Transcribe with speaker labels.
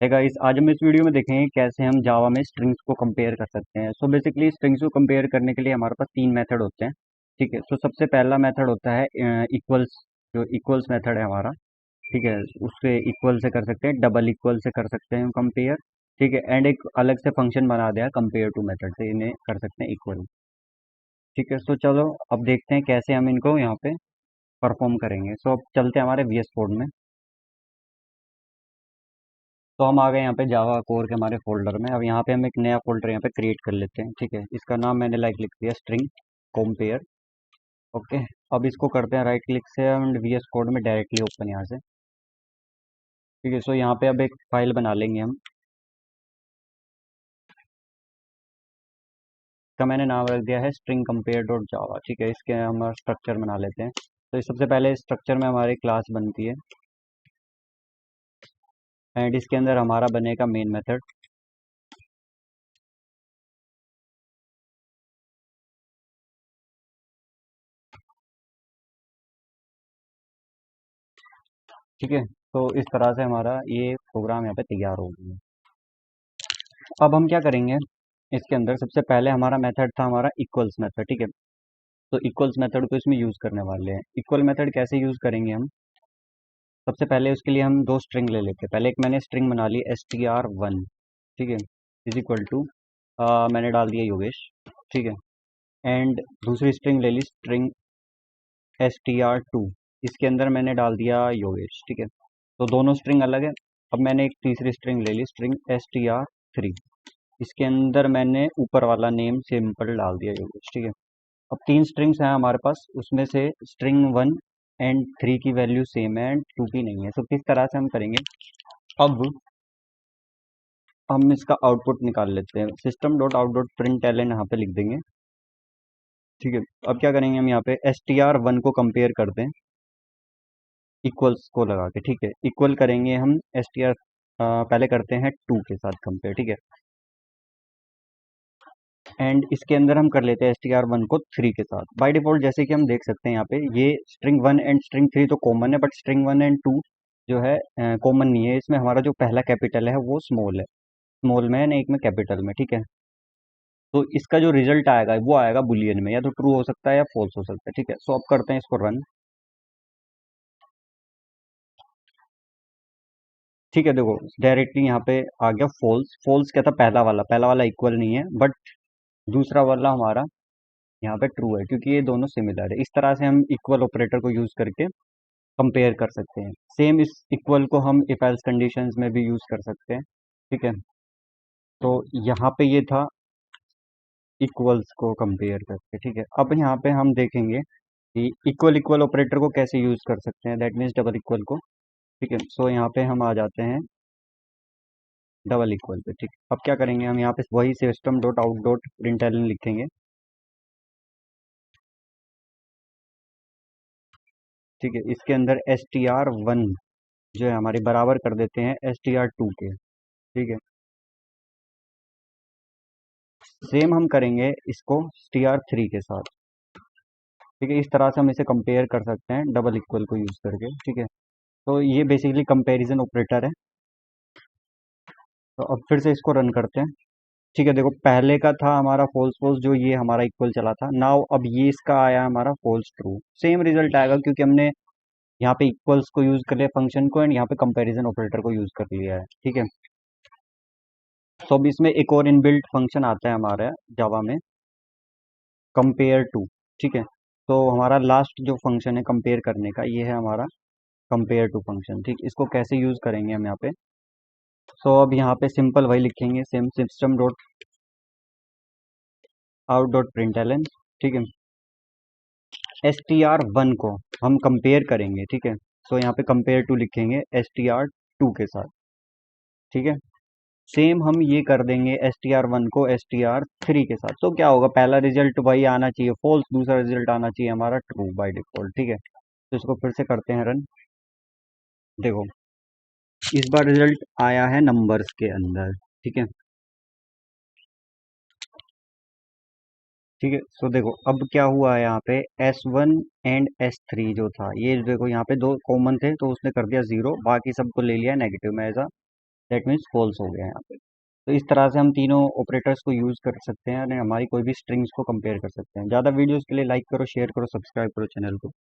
Speaker 1: है गाइस, आज हम इस वीडियो में देखेंगे कैसे हम जावा में स्ट्रिंग्स को कंपेयर कर सकते हैं। सो बेसिकली स्ट्रिंग्स को कंपेयर करने के लिए हमारे पास तीन मेथड होते हैं। ठीक है, तो सबसे पहला मेथड होता है इक्वल्स। जो इक्वल्स मेथड है हमारा, ठीक है, उससे इक्वल से कर सकते हैं, डबल इक्वल से कर सकते हैं कंपेयर। ठीक है, एंड एक अलग से फंक्शन बना दिया कंपेयर टू मेथड से इन्हें कर सकते हैं इक्वल। ठीक है, तो चलो अब देखते हैं कैसे हम इनको यहाँ पे परफॉर्म करेंगे। सो अब चलते हैं हमारे VS कोड में। तो हम आ गए यहाँ पे जावा कोर के हमारे फोल्डर में। अब यहाँ पे हम एक नया फोल्डर यहाँ पे क्रिएट कर लेते हैं। ठीक है, इसका नाम मैंने लाइक लिख दिया स्ट्रिंग कंपेयर। ओके, अब इसको करते हैं राइट क्लिक से एंड VS कोड में डायरेक्टली ओपन यहाँ से। ठीक है, सो यहाँ पे अब एक फाइल बना लेंगे हम। इसका मैंने नाम रख दिया है स्ट्रिंग कंपेयर डॉट जावा। ठीक है, इसके हम स्ट्रक्चर बना लेते हैं। तो सबसे पहले स्ट्रक्चर में हमारी क्लास बनती है एंड इसके अंदर हमारा बनेगा मेन मेथड। ठीक है, तो इस तरह से हमारा ये प्रोग्राम यहाँ पे तैयार हो गया। अब हम क्या करेंगे, इसके अंदर सबसे पहले हमारा मेथड था हमारा इक्वल्स मेथड। ठीक है, तो इक्वल्स मेथड को इसमें यूज़ करने वाले हैं। इक्वल मेथड कैसे यूज़ करेंगे हम, सबसे पहले उसके लिए हम दो स्ट्रिंग ले लेते हैं। पहले एक मैंने स्ट्रिंग बना ली str1। ठीक है, इज इक्वल टू मैंने डाल दिया योगेश। ठीक है, एंड दूसरी स्ट्रिंग ले ली स्ट्रिंग str2। इसके अंदर मैंने डाल दिया योगेश। ठीक है, तो दोनों स्ट्रिंग अलग है। अब मैंने एक तीसरी स्ट्रिंग ले ली स्ट्रिंग str3। इसके अंदर मैंने ऊपर वाला नेम सिंपल डाल दिया योगेश। ठीक है, अब तीन स्ट्रिंग्स हैं हमारे पास, उसमें से स्ट्रिंग 1 एंड 3 की वैल्यू सेम है एंड 2 की नहीं है। तो किस तरह से हम करेंगे, अब हम इसका आउटपुट निकाल लेते हैं। System dot out dot print L यहाँ पे लिख देंगे। ठीक है, अब क्या करेंगे, हम यहाँ पे str1 को कंपेयर करते हैं इक्वल्स को लगा के। ठीक है, इक्वल करेंगे हम str पहले करते हैं 2 के साथ कंपेयर। ठीक है, एंड इसके अंदर हम कर लेते हैं str1 को 3 के साथ। बाय डिफॉल्ट जैसे कि हम देख सकते हैं यहाँ पे ये स्ट्रिंग 1 एंड स्ट्रिंग 3 तो कॉमन है, बट स्ट्रिंग 1 एंड 2 जो है कॉमन नहीं है। इसमें हमारा जो पहला कैपिटल है वो स्मॉल है, स्मॉल में है, एक में कैपिटल में। ठीक है, तो इसका जो रिजल्ट आएगा वो आएगा बुलियन में, या तो ट्रू हो सकता है या फॉल्स हो सकता है। ठीक है, सो अब करते हैं इसको रन। ठीक है, देखो डायरेक्टली यहाँ पे आ गया फॉल्स। फॉल्स क्या था, पहला वाला इक्वल नहीं है, बट दूसरा वाला हमारा यहाँ पे ट्रू है क्योंकि ये दोनों सिमिलर है। इस तरह से हम इक्वल ऑपरेटर को यूज करके कंपेयर कर सकते हैं। सेम इस इक्वल को हम इफ एल्स कंडीशंस में भी यूज कर सकते हैं। ठीक है, तो यहाँ पे ये था इक्वल्स को कंपेयर करके। ठीक है, अब यहाँ पे हम देखेंगे कि इक्वल इक्वल ऑपरेटर को कैसे यूज कर सकते हैं, दैट मीन्स डबल इक्वल को। ठीक है, सो यहाँ पे हम आ जाते हैं डबल इक्वल पे। ठीक, अब क्या करेंगे, हम यहाँ पे वही system dot out dot print लिखेंगे। ठीक है, इसके अंदर str1 जो है हमारे बराबर कर देते हैं str2 के। ठीक है, सेम हम करेंगे इसको str3 के साथ। ठीक है, इस तरह से हम इसे कंपेयर कर सकते हैं डबल इक्वल को यूज करके। ठीक है, तो ये बेसिकली कंपैरिजन ऑपरेटर है। तो अब फिर से इसको रन करते हैं। ठीक है, देखो पहले का था हमारा फॉल्स फॉल्स, जो ये हमारा इक्वल चला था। नाउ अब ये इसका आया हमारा फॉल्स ट्रू, सेम रिजल्ट आएगा क्योंकि हमने यहाँ पे इक्वल्स को यूज कर लिया फंक्शन को, एंड यहाँ पे कंपैरिजन ऑपरेटर को यूज कर लिया है। ठीक है, तो अब इसमें एक और इनबिल्ट फंक्शन आता है हमारे जावा में, कंपेयर टू। ठीक है, तो हमारा लास्ट जो फंक्शन है कंपेयर करने का, ये है हमारा कंपेयर टू फंक्शन। ठीक, इसको कैसे यूज करेंगे हम यहाँ पे, सो अब यहाँ पे सिंपल वही लिखेंगे, same system dot out dot print L. ठीक है, str1 को हम कंपेयर करेंगे। ठीक है, सो यहाँ पे कंपेयर टू लिखेंगे str2 के साथ। ठीक है, सेम हम ये कर देंगे str1 को str3 के साथ। तो क्या होगा, पहला रिजल्ट वही आना चाहिए फॉल्स, दूसरा रिजल्ट आना चाहिए हमारा ट्रू बाय डिफॉल्ट। ठीक है, तो इसको फिर से करते हैं रन। देखो इस बार रिजल्ट आया है नंबर्स के अंदर। ठीक है, ठीक है, सो देखो अब क्या हुआ है, यहाँ पे S1 एंड S3 जो था, ये देखो यहाँ पे दो कॉमन थे तो उसने कर दिया 0, बाकी सबको ले लिया नेगेटिव में as a that means false हो गया यहाँ पे। तो इस तरह से हम तीनों ऑपरेटर्स को यूज़ कर सकते हैं और हमारी कोई भी स्ट्रिंग्स को कंपेयर कर सकते हैं। ज़्यादा वीडियोस के लिए लाइक करो, शेयर करो, सब्सक्राइब करो चैनल को।